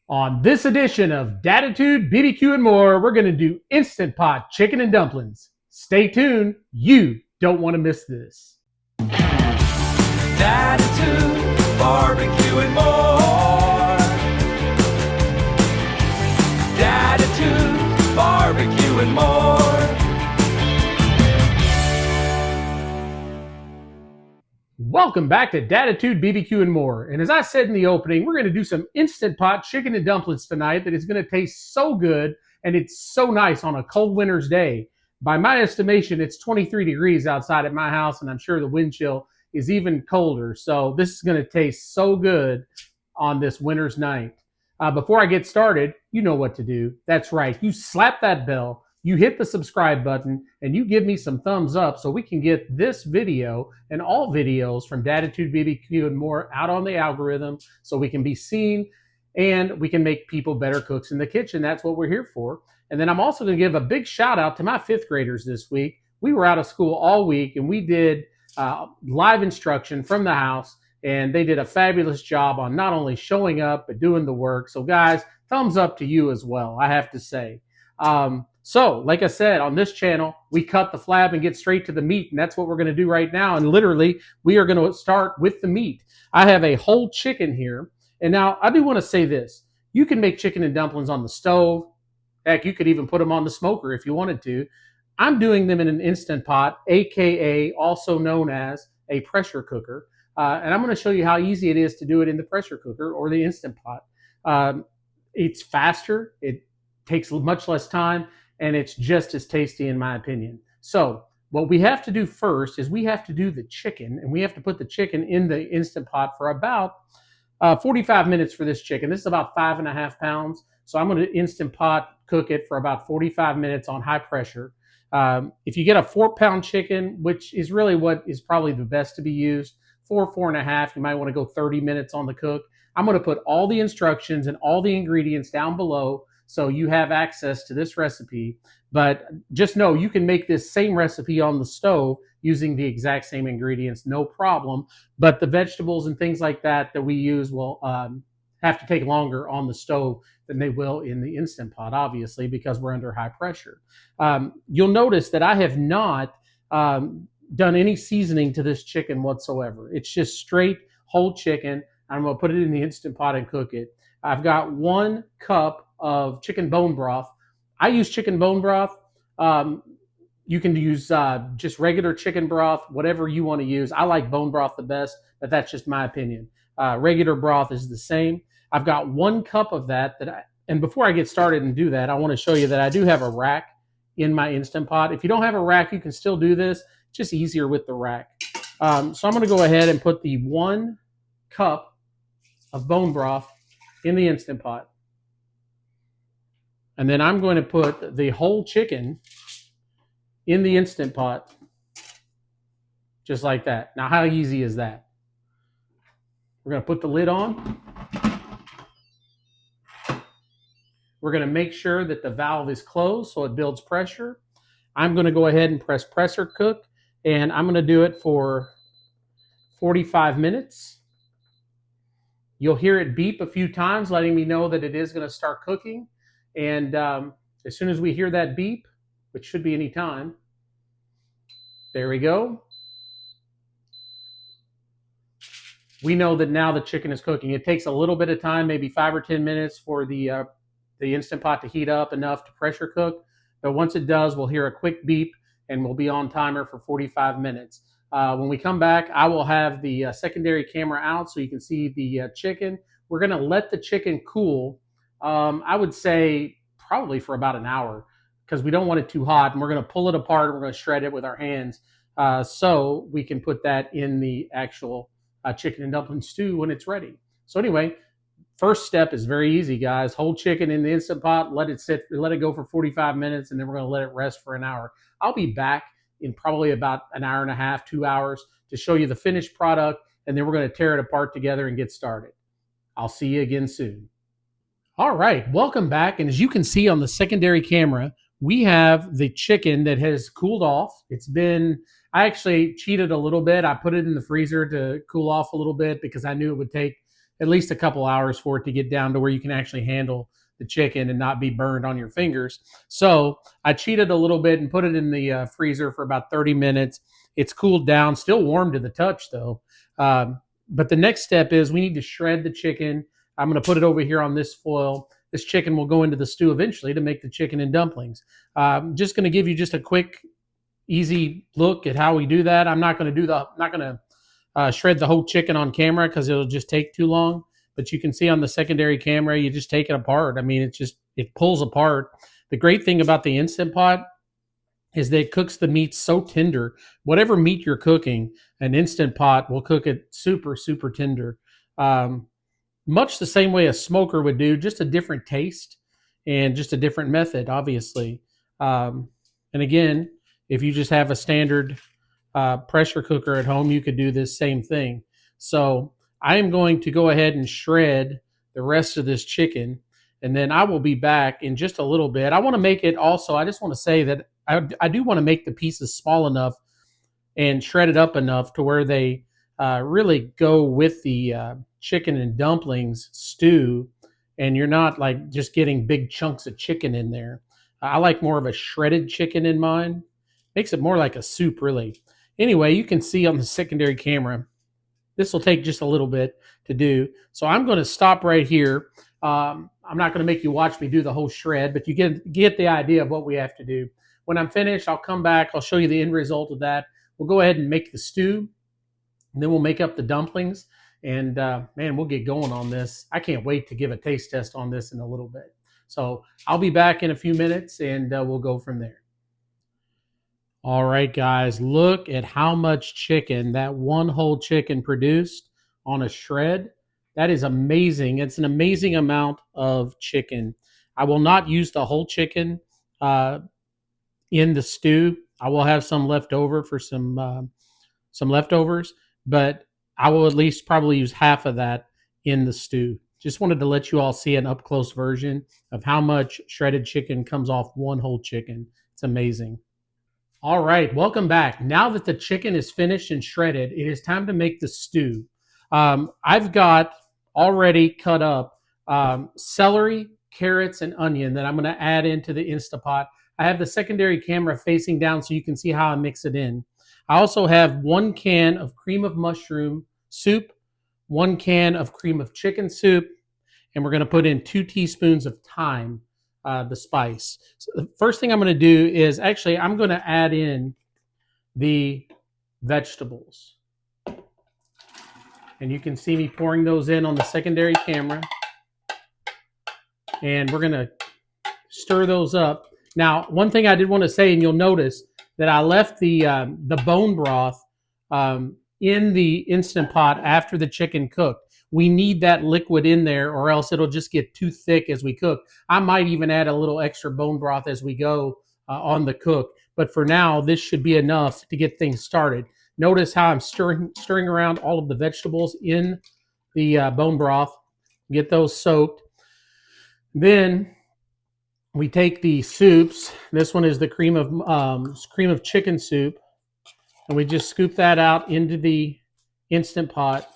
On this edition of Daditude, BBQ, and more, we're going to do Instant Pot chicken and dumplings. Stay tuned. You don't want to miss this. Daditude, barbecue and more. Daditude, barbecue and more. Welcome back to Daditude, BBQ, and more. And as I said in the opening, we're going to do some Instant Pot chicken and dumplings tonight that is going to taste so good and it's so nice on a cold winter's day. By my estimation, it's 23 degrees outside at my house, and I'm sure the wind chill is even colder. So this is going to taste so good on this winter's night. Before I get started, you know what to do. That's right. You slap that bell, you hit the subscribe button, and you give me some thumbs up so we can get this video and all videos from Daditude, BBQ, and more out on the algorithm so we can be seen and we can make people better cooks in the kitchen. That's what we're here for. And then I'm also going to give a big shout out to my fifth graders this week. We were out of school all week and we did live instruction from the house, and they did a fabulous job on not only showing up but doing the work. So guys, thumbs up to you as well, I have to say. So like I said, on this channel, we cut the flab and get straight to the meat, and that's what we're going to do right now. And literally, we are going to start with the meat. I have a whole chicken here. And now I do want to say this. You can make chicken and dumplings on the stove. Heck, you could even put them on the smoker if you wanted to. I'm doing them in an Instant Pot, aka also known as a pressure cooker. And I'm going to show you how easy it is to do it in the pressure cooker or the Instant Pot. It's faster, it takes much less time, and it's just as tasty in my opinion. So what we have to do first is we have to do the chicken, and we have to put the chicken in the Instant Pot for about 45 minutes for this chicken. This is about 5.5 pounds. So I'm going to Instant Pot cook it for about 45 minutes on high pressure. If you get a 4-pound chicken, which is really what is probably the best to be used, 4.5, you might want to go 30 minutes on the cook. I'm going to put all the instructions and all the ingredients down below so you have access to this recipe. But just know you can make this same recipe on the stove using the exact same ingredients, no problem. But the vegetables and things like that we use will have to take longer on the stove than they will in the Instant Pot, obviously, because we're under high pressure. You'll notice that I have not done any seasoning to this chicken whatsoever. It's just straight whole chicken. I'm going to put it in the Instant Pot and cook it. I've got 1 cup of chicken bone broth. I use chicken bone broth. You can use just regular chicken broth, whatever you want to use. I like bone broth the best, but that's just my opinion. Regular broth is the same. I've got 1 cup of that. And before I get started and do that, I want to show you that I do have a rack in my Instant Pot. If you don't have a rack, you can still do this. It's just easier with the rack. So I'm going to go ahead and put the 1 cup of bone broth in the Instant Pot. And then I'm going to put the whole chicken in the Instant Pot, just like that. Now, how easy is that? We're going to put the lid on. We're going to make sure that the valve is closed so it builds pressure. I'm going to go ahead and press pressure cook, and I'm going to do it for 45 minutes. You'll hear it beep a few times, letting me know that it is going to start cooking. And as soon as we hear that beep, which should be any time, there we go. We know that now the chicken is cooking. It takes a little bit of time, maybe 5 or 10 minutes for the Instant Pot to heat up enough to pressure cook. But once it does, we'll hear a quick beep and we'll be on timer for 45 minutes. When we come back, I will have the secondary camera out so you can see the chicken. We're going to let the chicken cool, I would say probably for about an hour, because we don't want it too hot. And we're going to pull it apart and we're going to shred it with our hands so we can put that in the actual chicken and dumpling stew when it's ready. So anyway, first step is very easy, guys. Whole chicken in the Instant Pot, let it sit, let it go for 45 minutes, and then we're going to let it rest for an hour. I'll be back in probably about an hour and a half, 2 hours to show you the finished product, and then we're going to tear it apart together and get started. I'll see you again soon. All right, welcome back. And as you can see on the secondary camera, we have the chicken that has cooled off. I actually cheated a little bit. I put it in the freezer to cool off a little bit because I knew it would take at least a couple hours for it to get down to where you can actually handle the chicken and not be burned on your fingers. So I cheated a little bit and put it in the freezer for about 30 minutes. It's cooled down, still warm to the touch though. But the next step is we need to shred the chicken. I'm going to put it over here on this foil. This chicken will go into the stew eventually to make the chicken and dumplings. Just going to give you just a quick, easy look at how we do that. I'm not going to shred the whole chicken on camera because it'll just take too long. But you can see on the secondary camera, you just take it apart. I mean, it pulls apart. The great thing about the Instant Pot is that it cooks the meat so tender. Whatever meat you're cooking, an Instant Pot will cook it super, super tender. Much the same way a smoker would do, just a different taste and just a different method, obviously. And again, if you just have a standard pressure cooker at home, you could do this same thing. So I am going to go ahead and shred the rest of this chicken, and then I will be back in just a little bit. I want to make it also, I just want to say that I do want to make the pieces small enough and shred it up enough to where they really go with the chicken and dumplings stew, and you're not like just getting big chunks of chicken in there. I like more of a shredded chicken in mine. Makes it more like a soup, really. Anyway, you can see on the secondary camera, this will take just a little bit to do. So I'm going to stop right here. I'm not going to make you watch me do the whole shred, but you get the idea of what we have to do. When I'm finished, I'll come back. I'll show you the end result of that. We'll go ahead and make the stew, and then we'll make up the dumplings. And man, we'll get going on this. I can't wait to give a taste test on this in a little bit. So I'll be back in a few minutes, and we'll go from there. All right, guys, look at how much chicken that one whole chicken produced on a shred. That is amazing. It's an amazing amount of chicken. I will not use the whole chicken in the stew. I will have some left over for some leftovers, but I will at least probably use half of that in the stew. Just wanted to let you all see an up-close version of how much shredded chicken comes off one whole chicken. It's amazing. All right, welcome back. Now that the chicken is finished and shredded, it is time to make the stew. I've got already cut up celery, carrots, and onion that I'm going to add into the Instapot. I have the secondary camera facing down so you can see how I mix it in. I also have 1 can of cream of mushroom soup, 1 can of cream of chicken soup, and we're going to put in 2 teaspoons of thyme, the spice. So the first thing I'm going to do is actually I'm going to add in the vegetables. And you can see me pouring those in on the secondary camera. And we're going to stir those up. Now, one thing I did want to say, and you'll notice that I left the bone broth in the Instant Pot after the chicken cooked. We need that liquid in there or else it'll just get too thick as we cook. I might even add a little extra bone broth as we go on the cook. But for now, this should be enough to get things started. Notice how I'm stirring around all of the vegetables in the bone broth. Get those soaked. Then we take the soups. This one is the cream of chicken soup. And we just scoop that out into the Instant Pot.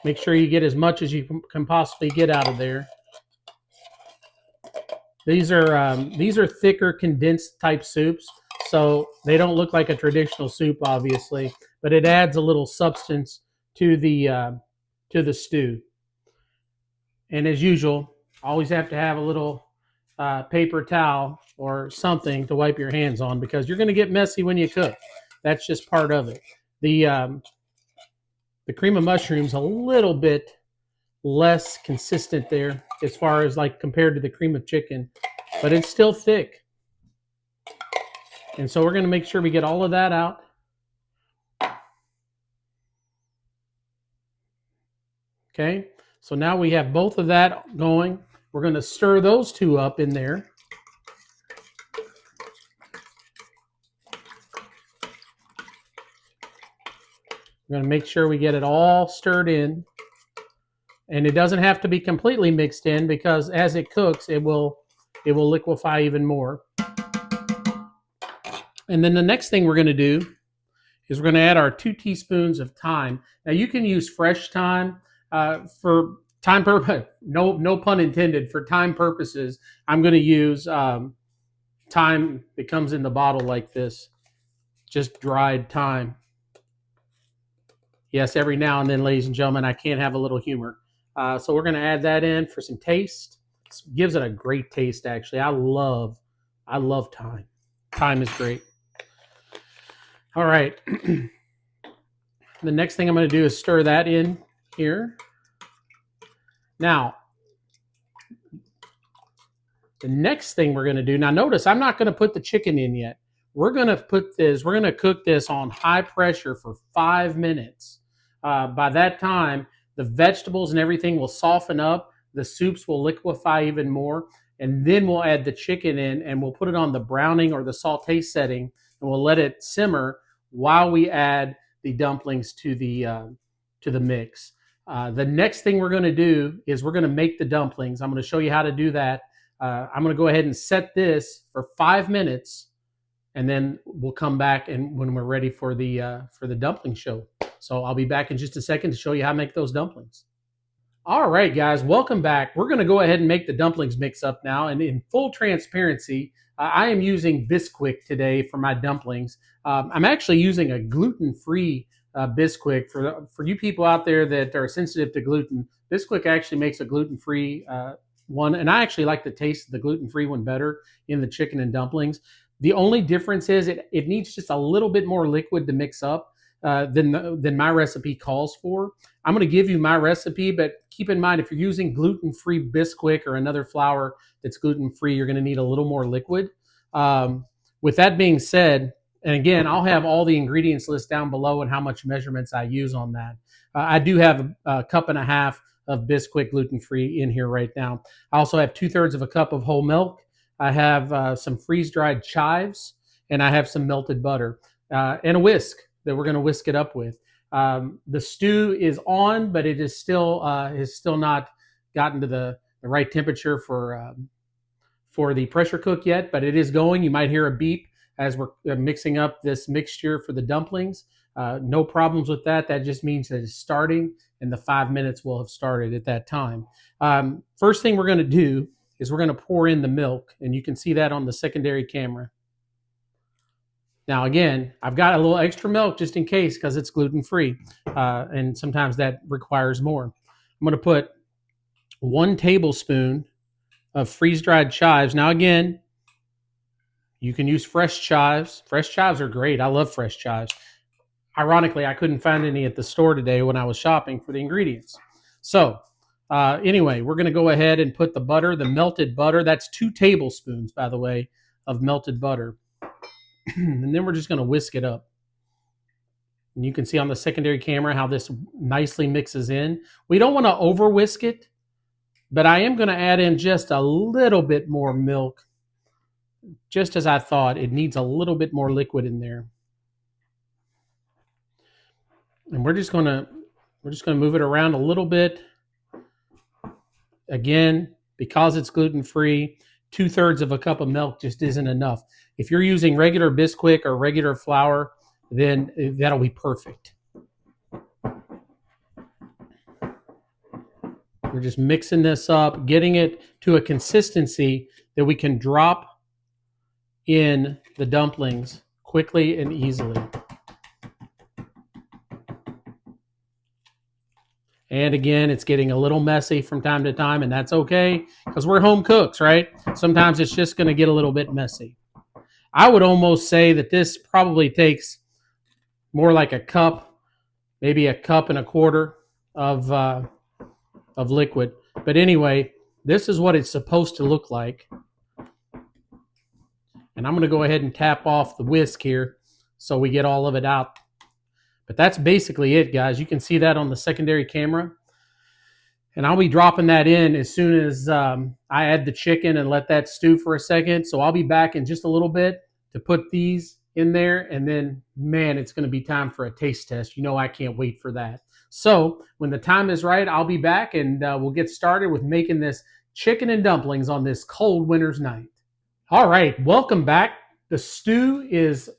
Make sure you get as much as you can possibly get out of there. These are thicker, condensed type soups, so they don't look like a traditional soup, obviously, but it adds a little substance to the stew. And as usual, always have to have a little paper towel or something to wipe your hands on because you're going to get messy when you cook. That's just part of it. The cream of mushroom's a little bit less consistent there as far as like compared to the cream of chicken, but it's still thick. And so we're going to make sure we get all of that out. Okay, so now we have both of that going. We're going to stir those two up in there. We're going to make sure we get it all stirred in. And it doesn't have to be completely mixed in because as it cooks, it will liquefy even more. And then the next thing we're going to do is we're going to add our 2 teaspoons of thyme. Now you can use fresh thyme for time purpose. No pun intended. For time purposes, I'm going to use thyme that comes in the bottle like this, just dried thyme. Yes, every now and then, ladies and gentlemen, I can't have a little humor. So we're going to add that in for some taste. It gives it a great taste, actually. I love thyme. Thyme is great. All right. The next thing I'm going to do is stir that in here. Now, the next thing we're going to do, now notice I'm not going to put the chicken in yet. We're going to cook this on high pressure for 5 minutes. By that time, the vegetables and everything will soften up. The soups will liquefy even more. And then we'll add the chicken in and we'll put it on the browning or the saute setting and we'll let it simmer while we add the dumplings to the mix. The next thing we're going to do is we're going to make the dumplings. I'm going to show you how to do that. I'm going to go ahead and set this for 5 minutes, and then we'll come back and when we're ready for the dumpling show. So I'll be back in just a second to show you how to make those dumplings. All right, guys, welcome back. We're going to go ahead and make the dumplings mix up now. And in full transparency, I am using Bisquick today for my dumplings. I'm actually using a gluten-free Bisquick. For you people out there that are sensitive to gluten, Bisquick actually makes a gluten-free one. And I actually like the taste of the gluten-free one better in the chicken and dumplings. The only difference is it needs just a little bit more liquid to mix up than my recipe calls for. I'm going to give you my recipe, but keep in mind if you're using gluten-free Bisquick or another flour that's gluten-free, you're going to need a little more liquid. With that being said, and again, I'll have all the ingredients list down below and how much measurements I use on that. I do have a cup and a half of Bisquick gluten-free in here right now. I also have 2/3 of a cup of whole milk. I have some freeze-dried chives, and I have some melted butter and a whisk that we're going to whisk it up with. The stew is on, but it is still not gotten to the right temperature for the pressure cook yet, but it is going. You might hear a beep as we're mixing up this mixture for the dumplings. No problems with that. That just means that it's starting, and the 5 minutes will have started at that time. First thing we're going to do is we're going to pour in the milk, and you can see that on the secondary camera. Now, again, I've got a little extra milk just in case because it's gluten-free, and sometimes that requires more. I'm going to put 1 tablespoon of freeze-dried chives. Now, again, you can use fresh chives. Fresh chives are great. I love fresh chives. Ironically, I couldn't find any at the store today when I was shopping for the ingredients. So, anyway, we're going to go ahead and put the butter, the melted butter. That's 2 tablespoons, by the way, of melted butter. And then we're just going to whisk it up. And you can see on the secondary camera how this nicely mixes in. We don't want to over whisk it, but I am going to add in just a little bit more milk. Just as I thought, it needs a little bit more liquid in there. And we're just going to move it around a little bit. Again, because it's gluten-free, 2/3 of a cup of milk just isn't enough. If you're using regular Bisquick or regular flour, then that'll be perfect. We're just mixing this up, getting it to a consistency that we can drop in the dumplings quickly and easily. And again, it's getting a little messy from time to time, and that's okay because we're home cooks, right? Sometimes it's just going to get a little bit messy. I would almost say that this probably takes more like a cup, maybe a cup and a quarter of liquid. But anyway, this is what it's supposed to look like. And I'm going to go ahead and tap off the whisk here so we get all of it out. But that's basically it, guys. You can see that on the secondary camera. And I'll be dropping that in as soon as I add the chicken and let that stew for a second. So I'll be back in just a little bit to put these in there. And then, man, it's going to be time for a taste test. You know I can't wait for that. So when the time is right, I'll be back and we'll get started with making this chicken and dumplings on this cold winter's night. All right, welcome back. The stew is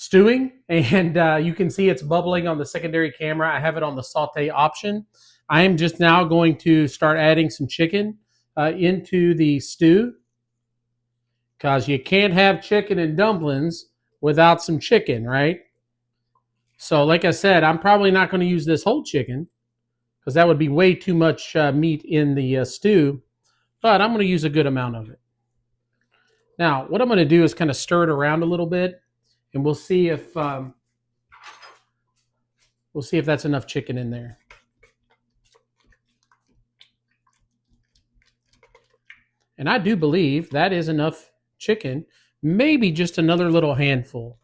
stewing, and you can see it's bubbling on the secondary camera. I have it on the saute option. I am just now going to start adding some chicken into the stew, because you can't have chicken and dumplings without some chicken, right? So, like I said, I'm probably not going to use this whole chicken because that would be way too much meat in the stew, but I'm going to use a good amount of it. Now, what I'm going to do is kind of stir it around a little bit, and we'll see if that's enough chicken in there. And I do believe that is enough chicken, maybe just another little handful.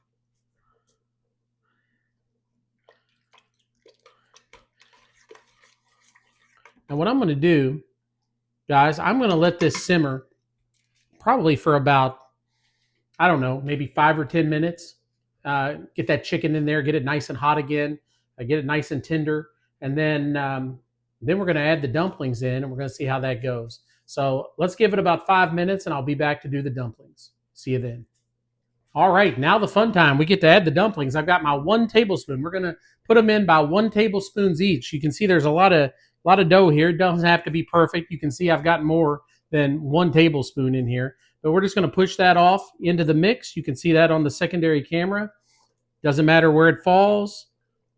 And what I'm going to do, guys, I'm going to let this simmer probably for about, I don't know, maybe 5 or 10 minutes. Get that chicken in there, get it nice and hot again, get it nice and tender, and then we're going to add the dumplings in, and we're going to see how that goes. So let's give it about 5 minutes, and I'll be back to do the dumplings. See you then. All right, now the fun time. We get to add the dumplings. I've got my 1 tablespoon. We're going to put them in by 1 tablespoon each. You can see there's a lot of dough here. It doesn't have to be perfect. You can see I've got more than 1 tablespoon in here. But we're just going to push that off into the mix. You can see that on the secondary camera. Doesn't matter where it falls.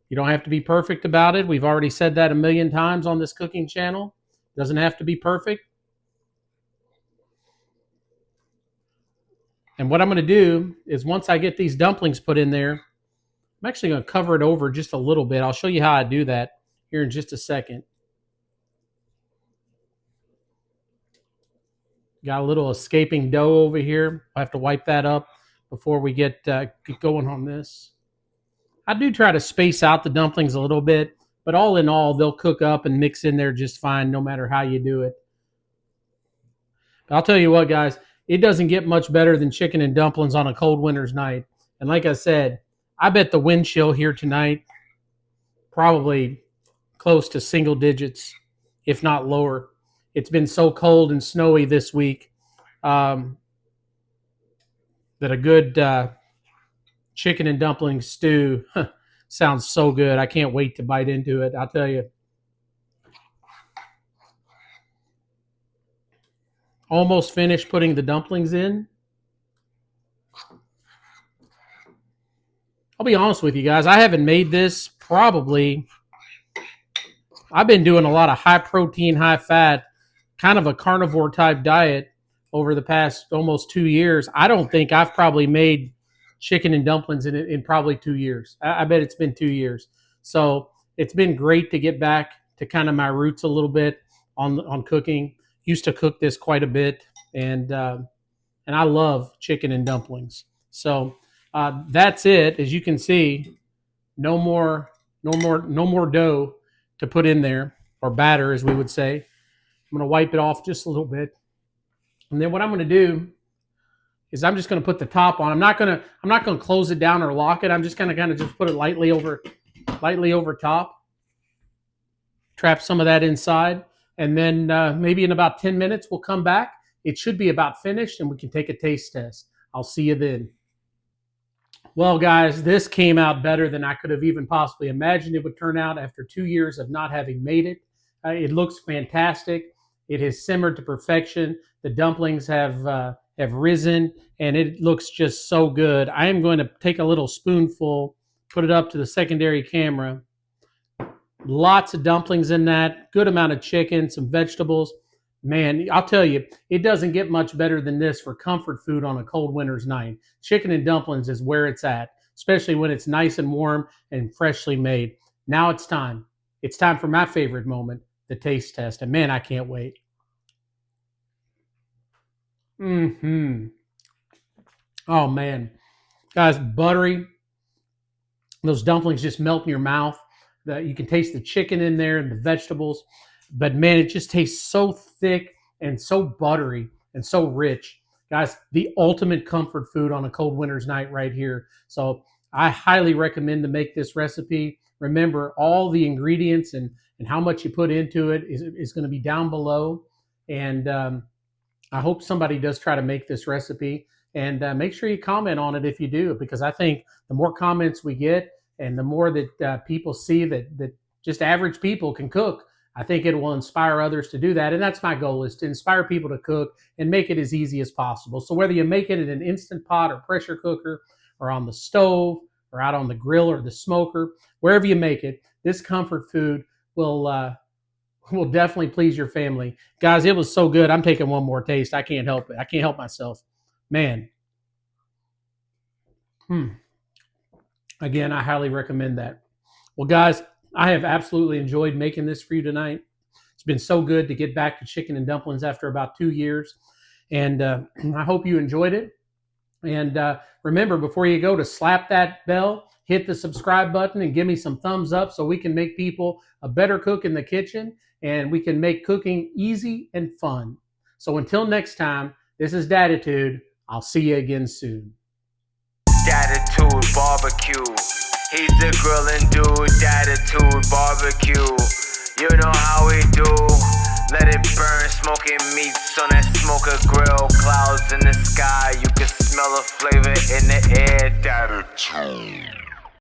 You don't have to be perfect about it. We've already said that a million times on this cooking channel. Doesn't have to be perfect. And what I'm going to do is once I get these dumplings put in there, I'm actually going to cover it over just a little bit. I'll show you how I do that here in just a second. Got a little escaping dough over here. I have to wipe that up before we get going on this. I do try to space out the dumplings a little bit, but all in all, they'll cook up and mix in there just fine no matter how you do it. But I'll tell you what, guys, it doesn't get much better than chicken and dumplings on a cold winter's night. And like I said, I bet the wind chill here tonight probably close to single digits, if not lower. It's been so cold and snowy this week that a good chicken and dumpling stew sounds so good. I can't wait to bite into it, I'll tell you. Almost finished putting the dumplings in. I'll be honest with you guys, I haven't made this probably. I've been doing a lot of high protein, high fat, kind of a carnivore type diet over the past almost 2 years. I don't think I've probably made chicken and dumplings in probably 2 years. I bet it's been 2 years. So it's been great to get back to kind of my roots a little bit on cooking. Used to cook this quite a bit, and I love chicken and dumplings. So that's it. As you can see, no more dough to put in there, or batter, as we would say. I'm going to wipe it off just a little bit, and then what I'm going to do is I'm just going to put the top on. I'm not going to close it down or lock it. I'm just going to kind of just put it lightly over top. Trap some of that inside, and then maybe in about 10 minutes we'll come back. It should be about finished, and we can take a taste test. I'll see you then. Well, guys, this came out better than I could have even possibly imagined it would turn out after 2 years of not having made it. It looks fantastic. It has simmered to perfection. The dumplings have risen, and it looks just so good. I am going to take a little spoonful, put it up to the secondary camera. Lots of dumplings in that, good amount of chicken, some vegetables. Man, I'll tell you, it doesn't get much better than this for comfort food on a cold winter's night. Chicken and dumplings is where it's at, especially when it's nice and warm and freshly made. Now it's time. It's time for my favorite moment, the taste test. And man, I can't wait. Oh man. Guys, buttery. Those dumplings just melt in your mouth. You can taste the chicken in there and the vegetables. But man, it just tastes so thick and so buttery and so rich. Guys, the ultimate comfort food on a cold winter's night right here. So I highly recommend to make this recipe. Remember, all the ingredients and how much you put into it is going to be down below. And I hope somebody does try to make this recipe. And make sure you comment on it if you do, because I think the more comments we get and the more that people see that just average people can cook, I think it will inspire others to do that. And that's my goal, is to inspire people to cook and make it as easy as possible. So whether you make it in an Instant Pot or pressure cooker or on the stove or out on the grill or the smoker, wherever you make it, this comfort food will definitely please your family. Guys, it was so good. I'm taking one more taste. I can't help it. I can't help myself. Man. Again, I highly recommend that. Well, guys, I have absolutely enjoyed making this for you tonight. It's been so good to get back to chicken and dumplings after about 2 years. And I hope you enjoyed it. And remember, before you go, to slap that bell, hit the subscribe button, and give me some thumbs up so we can make people a better cook in the kitchen, and we can make cooking easy and fun. So until next time, this is Daditude. I'll see you again soon. Daditude barbecue. He's the grilling dude. Daditude barbecue. You know how we do. Let it burn, smoking meats on that smoker grill. Clouds in the sky, you can smell the flavor in the air. Daditude.